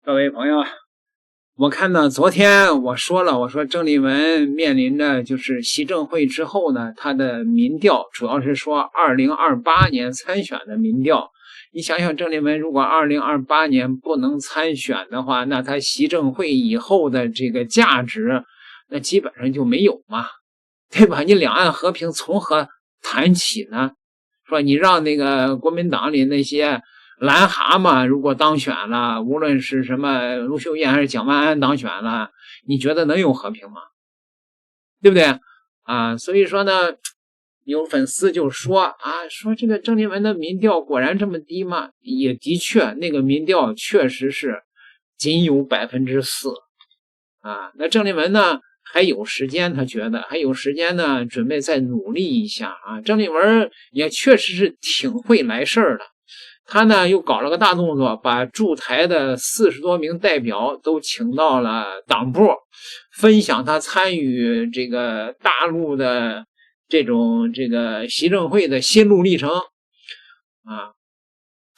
各位朋友，我看到昨天我说郑丽文面临着就是习政会之后呢，他的民调主要是说2028年参选的民调。你想想，郑丽文如果2028年不能参选的话，那他习政会以后的这个价值，那基本上就没有嘛，对吧？你两岸和平从何谈起呢？说你让那个国民党里那些蓝蛤蟆如果当选了，无论是什么卢秀燕还是蒋万安当选了，你觉得能有和平吗？对不对啊？所以说呢，有粉丝就说说这个郑丽文的民调果然这么低吗？也的确，那个民调确实是仅有4%啊。那郑丽文呢还有时间，他觉得还有时间呢，准备再努力一下啊。郑丽文也确实是挺会来事儿的。他呢又搞了个大动作，把驻台的40多名代表都请到了党部，分享他参与这个大陆的这个习政会的心路历程啊。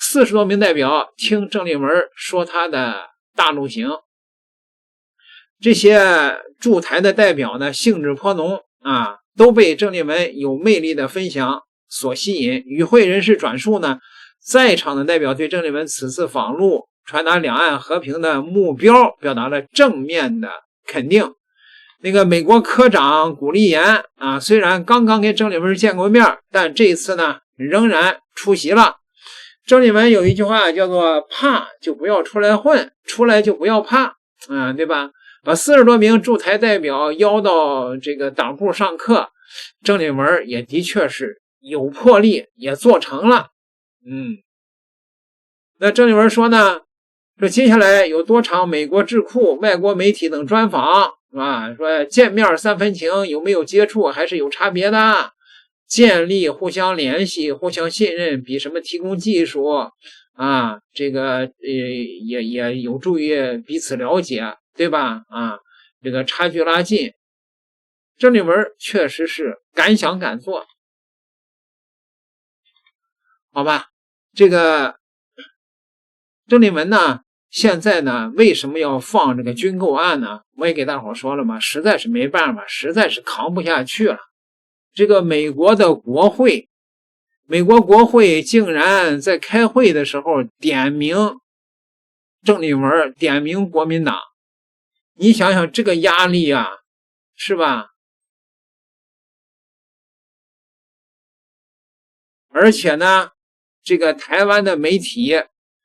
40多名代表听郑丽文说他的大陆行，这些驻台的代表呢兴致颇浓啊，都被郑丽文有魅力的分享所吸引。与会人士转述呢，在场的代表对郑丽文此次访陆传达两岸和平的目标表达了正面的肯定。那个美国科长古立言虽然刚刚跟郑丽文见过面，但这次呢仍然出席了。郑丽文有一句话叫做怕就不要出来混，出来就不要怕对吧？把40多名驻台代表邀到这个党部上课，郑丽文也的确是有魄力，也做成了。那郑丽文说呢，说接下来有多场美国智库、外国媒体等专访说见面3分情，有没有接触还是有差别的，建立互相联系、互相信任，比什么提供技术这个也有助于彼此了解，对吧？这个差距拉近。郑丽文确实是敢想敢做，好吧？这个郑丽文呢，现在呢为什么要放这个军购案呢？我也给大伙说了嘛，实在是没办法，实在是扛不下去了。这个美国国会竟然在开会的时候点名郑丽文，点名国民党。你想想这个压力是吧？而且呢，这个台湾的媒体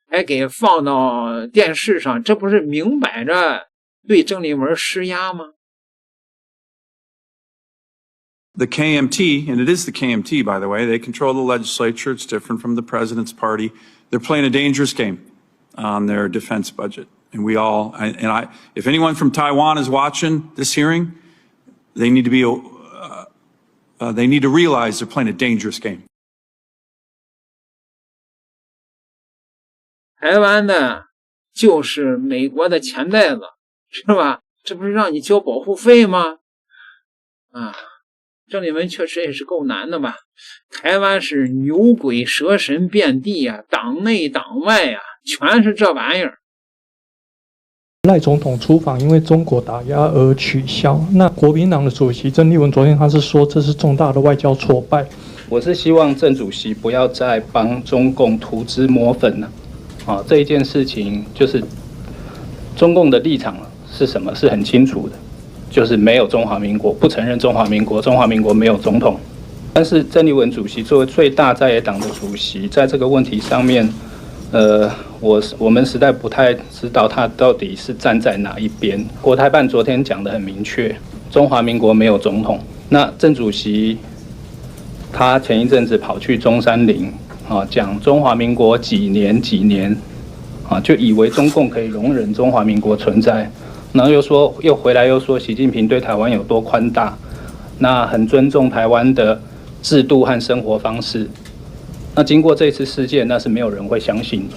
还给放到电视上，这不是明摆着对郑丽文施压吗？ The KMT, and it is the KMT, by the way, they control the legislature. It's different from the president's party. They're playing a dangerous game on their defense budget. And if anyone from Taiwan is watching this hearing, they need to realize they're playing a dangerous game. 台湾呢，就是美国的钱袋子，是吧？这不是让你交保护费吗？郑丽文确实也是够难的吧？台湾是牛鬼蛇神遍地党内党外全是这玩意儿。赖总统出访因为中国打压而取消。那国民党的主席郑丽文昨天他是说这是重大的外交挫败。我是希望郑主席不要再帮中共涂脂抹粉了。这一件事情就是中共的立场是什么是很清楚的，就是没有中华民国，不承认中华民国，中华民国没有总统。但是郑丽文主席作为最大在野党的主席，在这个问题上面，我们实在不太知道他到底是站在哪一边。国台办昨天讲得很明确，中华民国没有总统。那郑主席他前一阵子跑去中山陵讲中华民国几年就以为中共可以容忍中华民国存在，然后又回来又说习近平对台湾有多宽大，那很尊重台湾的制度和生活方式。那经过这次事件，那是没有人会相信的。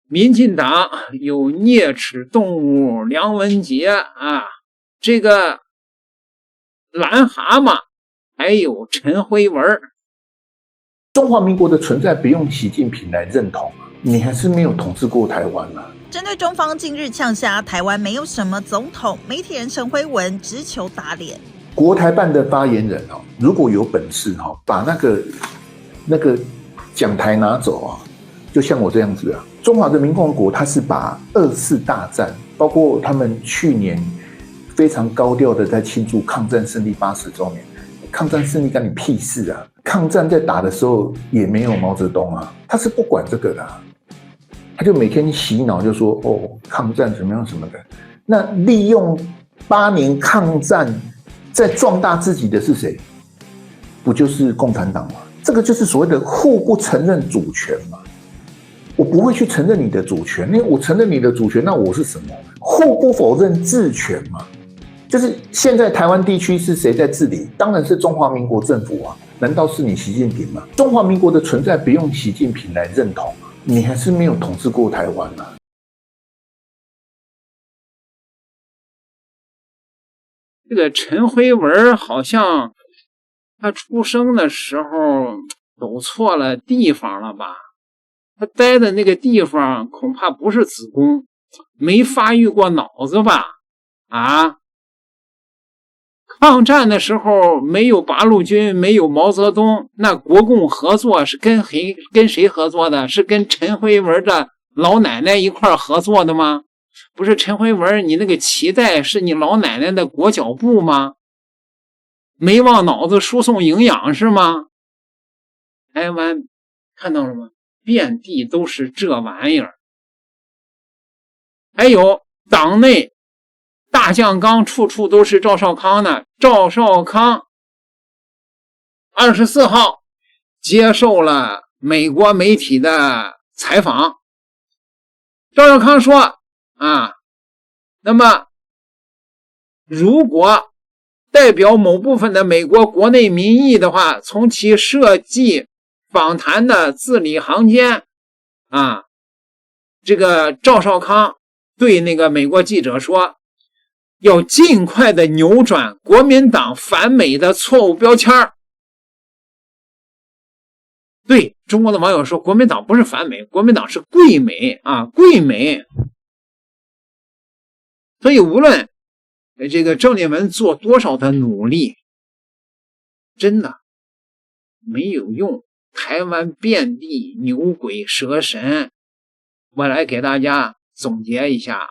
民进党有啮齿动物梁文杰这个蓝蛤蟆，还有陈辉文。中华民国的存在不用习近平来认同，你还是没有统治过台湾啊。针对中方近日呛下台湾没有什么总统，媒体人陈辉文直球打脸。国台办的发言人如果有本事把那个讲台拿走就像我这样子中华人民共和国它是把24大战，包括他们去年非常高调的在庆祝抗战胜利80周年，抗战胜利干你屁事啊！抗战在打的时候也没有毛泽东他是不管这个的他就每天洗脑就说抗战怎么样什么的。那利用8年抗战在壮大自己的是谁？不就是共产党吗？这个就是所谓的互不承认主权嘛。我不会去承认你的主权，因为我承认你的主权，那我是什么？互不否认治权嘛。就是现在台湾地区是谁在治理？当然是中华民国政府难道是你习近平吗？中华民国的存在不用习近平来认同你还是没有统治过台湾啊。这个陈辉文好像他出生的时候走错了地方了吧？他待的那个地方恐怕不是子宫，没发育过脑子吧？抗战的时候没有八路军，没有毛泽东，那国共合作是跟谁合作的？是跟陈辉文的老奶奶一块合作的吗？不是陈辉文，你那个脐带是你老奶奶的裹脚布吗？没往脑子输送营养是吗？台湾看到了吗？遍地都是这玩意儿。还有党内大酱缸处处都是赵少康呢。赵少康24号接受了美国媒体的采访。赵少康说那么如果代表某部分的美国国内民意的话，从其设计访谈的字里行间这个赵少康对那个美国记者说，要尽快的扭转国民党反美的错误标签。对中国的网友说，国民党不是反美，国民党是贵美贵美。所以无论这个郑丽文做多少的努力，真的没有用。台湾遍地牛鬼蛇神，我来给大家总结一下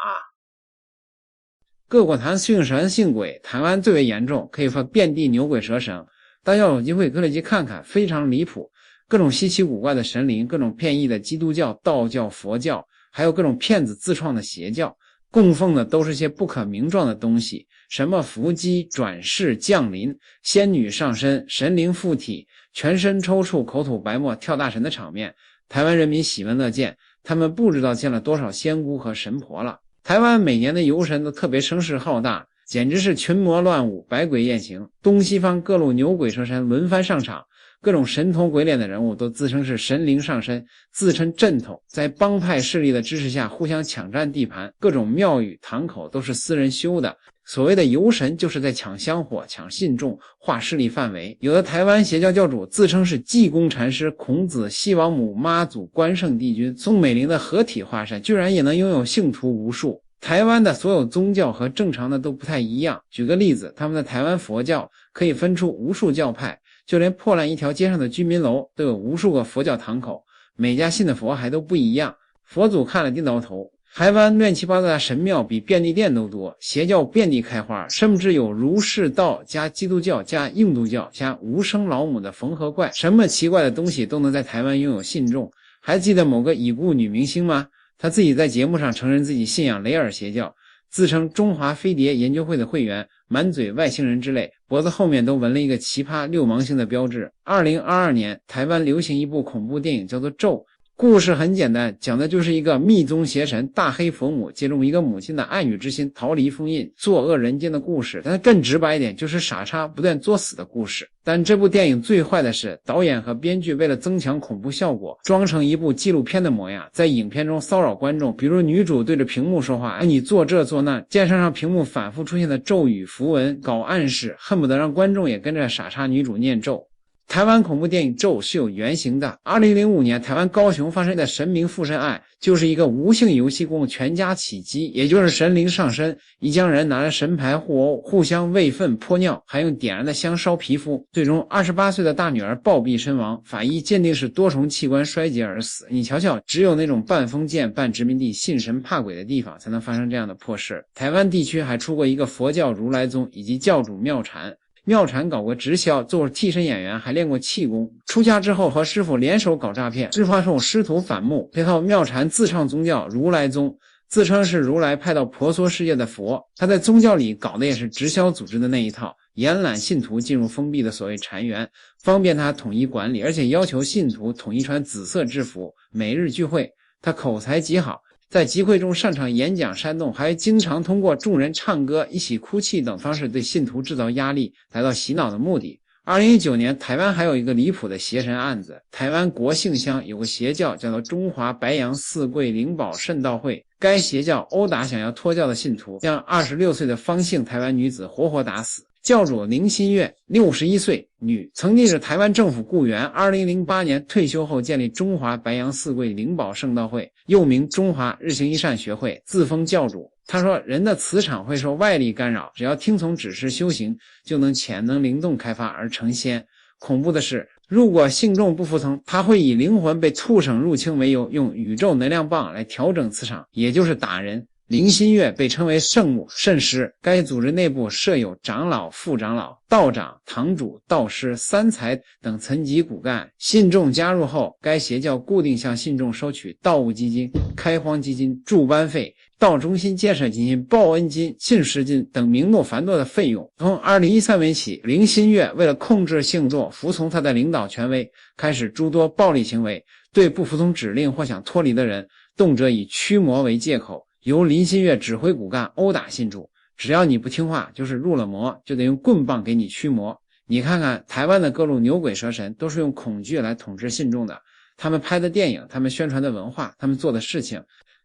各国谈姓神姓鬼，台湾最为严重，可以说遍地牛鬼蛇神。大家有机会可以去看看，非常离谱，各种稀奇古怪的神灵，各种变异的基督教、道教、佛教，还有各种骗子自创的邪教，供奉的都是些不可名状的东西，什么伏击、转世、降临、仙女上身、神灵附体，全身抽搐、口吐白沫、跳大神的场面，台湾人民喜闻乐见，他们不知道见了多少仙姑和神婆了。台湾每年的游神都特别声势浩大，简直是群魔乱舞、百鬼夜行，东西方各路牛鬼蛇神轮番上场，各种神头鬼脸的人物都自称是神灵上身，自称阵头，在帮派势力的支持下互相抢占地盘，各种庙宇堂口都是私人修的。所谓的游神就是在抢香火、抢信众、划势力范围。有的台湾邪教教主自称是济公禅师、孔子、西王母、妈祖、关圣帝君、宋美龄的合体化身，居然也能拥有信徒无数。台湾的所有宗教和正常的都不太一样。举个例子，他们的台湾佛教可以分出无数教派，就连破烂一条街上的居民楼都有无数个佛教堂口，每家信的佛还都不一样，佛祖看了低头头。台湾乱七八糟的神庙比便利店都多，邪教遍地开花，甚至有儒释道加基督教加印度教加无声老母的缝合怪，什么奇怪的东西都能在台湾拥有信众。还记得某个已故女明星吗？她自己在节目上承认自己信仰雷尔邪教，自称中华飞碟研究会的会员，满嘴外星人之类，脖子后面都纹了一个奇葩六芒星的标志。2022年台湾流行一部恐怖电影叫做《咒》，故事很简单，讲的就是一个密宗邪神大黑佛母借助一个母亲的爱女之心逃离封印，作恶人间的故事。但更直白一点，就是傻叉不断作死的故事。但这部电影最坏的是，导演和编剧为了增强恐怖效果，装成一部纪录片的模样，在影片中骚扰观众，比如女主对着屏幕说话，你做这做那，键上屏幕反复出现的咒语符文搞暗示，恨不得让观众也跟着傻叉女主念咒。台湾恐怖电影《咒》是有原型的。2005年，台湾高雄发生的神明附身案，就是一个无性游戏供全家起乩，也就是神灵上身，一家人拿着神牌互殴，互相喂粪泼尿，还用点燃的香烧皮肤，最终28岁的大女儿暴毙身亡，法医鉴定是多重器官衰竭而死。你瞧瞧，只有那种半封建半殖民地信神怕鬼的地方才能发生这样的破事。台湾地区还出过一个佛教如来宗以及教主妙禅。妙禅搞过直销，做替身演员，还练过气功。出家之后和师傅联手搞诈骗，师傅师徒反目，配套妙禅自创宗教如来宗，自称是如来派到婆娑世界的佛。他在宗教里搞的也是直销组织的那一套，延揽信徒进入封闭的所谓禅园，方便他统一管理，而且要求信徒统一穿紫色制服，每日聚会。他口才极好，在集会中擅长演讲煽动，还经常通过众人唱歌、一起哭泣等方式对信徒制造压力，达到洗脑的目的。2019年，台湾还有一个离谱的邪神案子。台湾国姓乡有个邪教叫做中华白杨四桂灵宝圣道会，该邪教殴打想要脱教的信徒，将26岁的方姓台湾女子活活打死。教主林新月61岁女，曾经是台湾政府雇员，2008年退休后建立中华白杨四桂灵宝圣道会，又名中华日行一善学会，自封教主。他说人的磁场会受外力干扰，只要听从指示修行，就能潜能灵动开发而成仙。恐怖的是，如果信众不服从，他会以灵魂被畜生入侵为由，用宇宙能量棒来调整磁场，也就是打人。林新月被称为圣母圣师，该组织内部设有长老、副长老、道长、堂主、道师、三才等层级骨干。信众加入后，该邪教固定向信众收取道务基金、开荒基金、驻班费、道中心建设基金、报恩金、信实金等名目繁多的费用。从2013年起，林新月为了控制信众，服从他的领导权威，开始诸多暴力行为，对不服从指令或想脱离的人，动辄以驱魔为借口，由林新月指挥骨干殴打信主，只要你不听话，就是入了魔，就得用棍棒给你驱魔。你看看台湾的各路牛鬼蛇神，都是用恐惧来统治信众的。他们拍的电影，他们宣传的文化，他们做的事情，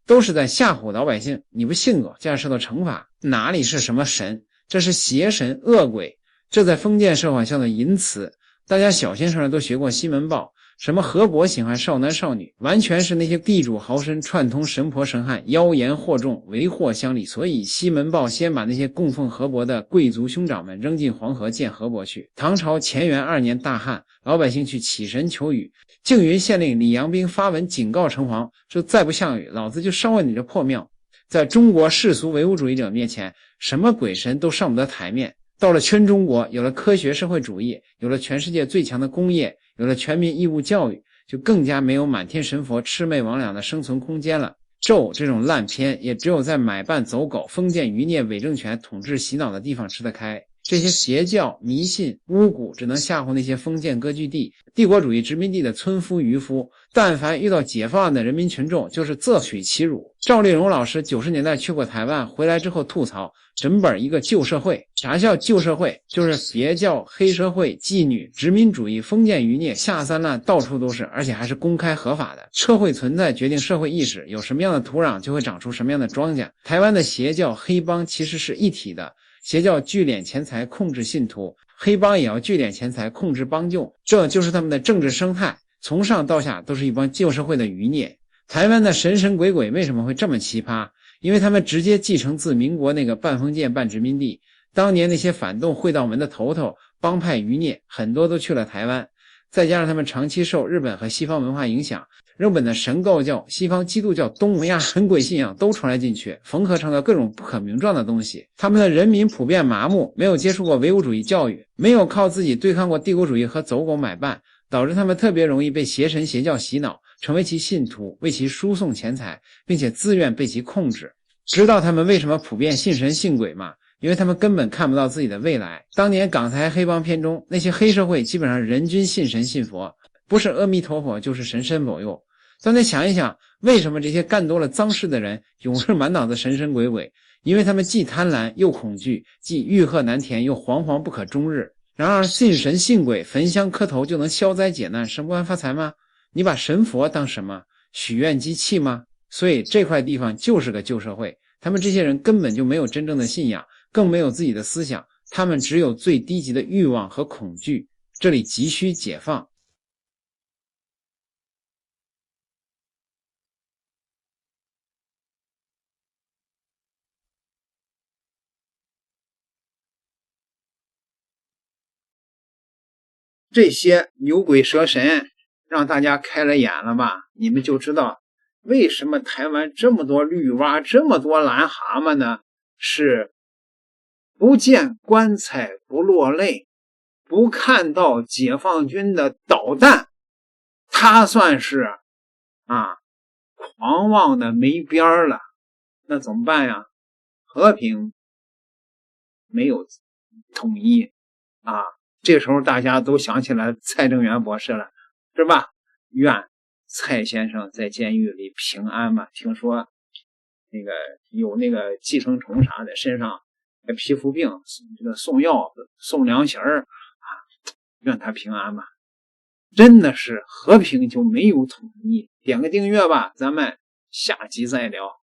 都是在吓唬老百姓，你不信我就要受到惩罚。哪里是什么神，这是邪神恶鬼。这在封建社会叫做淫词。大家小先生都学过西门豹，什么河伯喜欢少男少女，完全是那些地主豪绅串通神婆神汉，妖言惑众，为祸乡里。所以西门豹先把那些供奉河伯的贵族兄长们扔进黄河见河伯去。唐朝乾元2年大旱，老百姓去祈神求雨，靖云县令李阳冰发文警告城隍，说再不下雨，老子就烧了你这破庙。在中国世俗唯物主义者面前，什么鬼神都上不得台面。到了全中国，有了科学社会主义，有了全世界最强的工业，有了全民义务教育，就更加没有满天神佛魑魅魍魉的生存空间了。咒这种烂片，也只有在买办走狗、封建余孽伪政权统治洗脑的地方吃得开。这些邪教、迷信、巫蛊只能吓唬那些封建割据地、帝国主义殖民地的村夫渔夫，但凡遇到解放的人民群众，就是自取其辱。赵丽蓉老师90年代去过台湾，回来之后吐槽，整本一个旧社会。啥叫旧社会？就是邪教、黑社会、妓女、殖民主义、封建余孽、下三滥到处都是，而且还是公开合法的。社会存在决定社会意识，有什么样的土壤就会长出什么样的庄稼。台湾的邪教、黑帮其实是一体的，邪教聚敛钱财控制信徒，黑帮也要聚敛钱财控制帮众，这就是他们的政治生态，从上到下都是一帮旧社会的余孽。台湾的神神鬼鬼为什么会这么奇葩？因为他们直接继承自民国那个半封建半殖民地，当年那些反动会道门的头头、帮派余孽很多都去了台湾，再加上他们长期受日本和西方文化影响，日本的神道教、西方基督教、东南亚神鬼信仰都传来进去，缝合成了各种不可名状的东西。他们的人民普遍麻木，没有接触过唯物主义教育，没有靠自己对抗过帝国主义和走狗买办，导致他们特别容易被邪神邪教洗脑，成为其信徒，为其输送钱财，并且自愿被其控制。知道他们为什么普遍信神信鬼吗？因为他们根本看不到自己的未来。当年港台黑帮片中，那些黑社会基本上人均信神信佛，不是阿弥陀佛就是神神保佑。咱再想一想，为什么这些干多了脏事的人总是满脑子神神鬼鬼？因为他们既贪婪又恐惧，既欲壑难填又惶惶不可终日。然而信神信鬼，焚香磕头就能消灾解难、升官发财吗？你把神佛当什么？许愿机器吗？所以这块地方就是个旧社会，他们这些人根本就没有真正的信仰，更没有自己的思想，他们只有最低级的欲望和恐惧。这里急需解放。这些牛鬼蛇神让大家开了眼了吧？你们就知道为什么台湾这么多绿蛙，这么多蓝蛤蟆呢？是不见棺材不落泪，不看到解放军的导弹，他算是狂妄的没边了。那怎么办呀？和平没有统一这时候大家都想起来蔡正元博士了，是吧？愿蔡先生在监狱里平安吧。听说那个有那个寄生虫啥的，身上皮肤病，这个送药送凉席愿他平安吧。真的是和平就没有统一。点个订阅吧，咱们下集再聊。